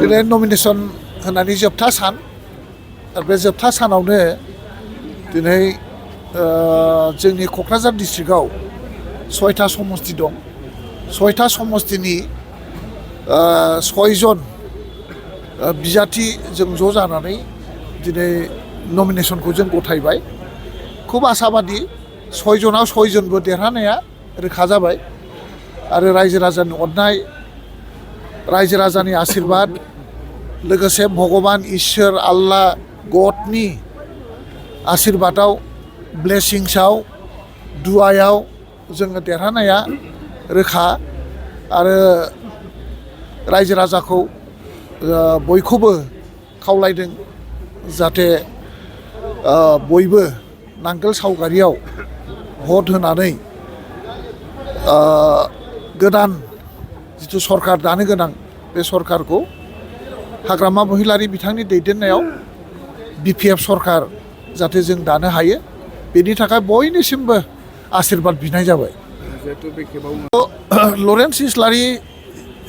दिनै नमिनेसन होनानै जोबथा सान आरो बे जोबथा सानावनो दिनै जोंनि क'क्राझार डिस्ट्रिक्टआव 6टा समस्ति दं 6टा समस्तिनि 6 जन बिजाथि जों ज' जानानै दिनै नमिनेसनखौ जों गथायबाय खुब आसाबादि 6 जनाव 6 जनबो देरहानाया रोखा जाबाय आरो रायजो राजानि अननाय रायजो राजानि आशीर्बाद लोगोसे भगवान ईश्वर आल्लाह गडनि आशीर्बादाव ब्लेसिंसआव दुआयाव जोङो देरहानाया रोखा आरो रायजो राजाखौ बयखौबो खावलायदों जाहाथे बयबो नांगोल सावगारियाव भट होनानै गोदान जिथु सरकार दानो गोनां बे सरकारखौ हाग्रामा महिलारि बिथांनि दैदेननायाव बिपिएफ सरकार जाहाथे जों दानो हायो बेनि थाखाय बयनिसिमबो आशीर्बाद बिनाय जाबाय लरेन्स इस्लारि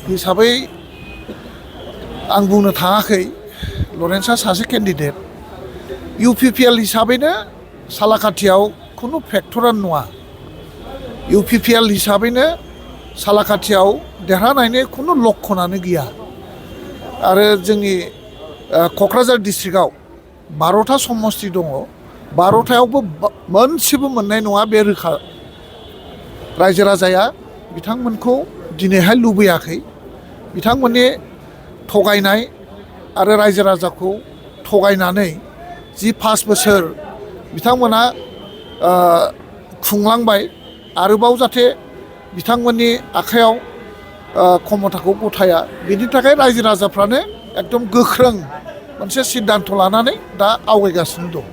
हिसाबै आं बुंनो थाङाखै लरेन्सआ सासे केन्डिडेट इउपिपिएल हिसाबैनो सालाकाथियाव खुनु फेक्टरानो नङा इउपिपिएल हिसाबैनो सालाकाथियाव देरहानायनि खुनु लक्षणानो गैया आरो जोंनि क'क्राझार डिस्ट्रिक्टआव 12टा समस्ति दङ 12टायावबो मोनसेबो मोननाय नङा बे रोखा रायजो राजाया बिथांमोनखौ दिनैहाय लुबैयाखै बिथांमोननि थगायनाय आरो रायजो राजाखौ थगायनानै जि 5 बोसोर बिथांमोना खुंलांबाय आरोबाव जाहाथे बिथांमोननि आखायाव क्षमताखौ गथाया बिनि थाखाय रायजो राजाफ्रानो एकदम गोख्रों मोनसे सिद्धान्त लानानै दा आवगायगासिनो दं।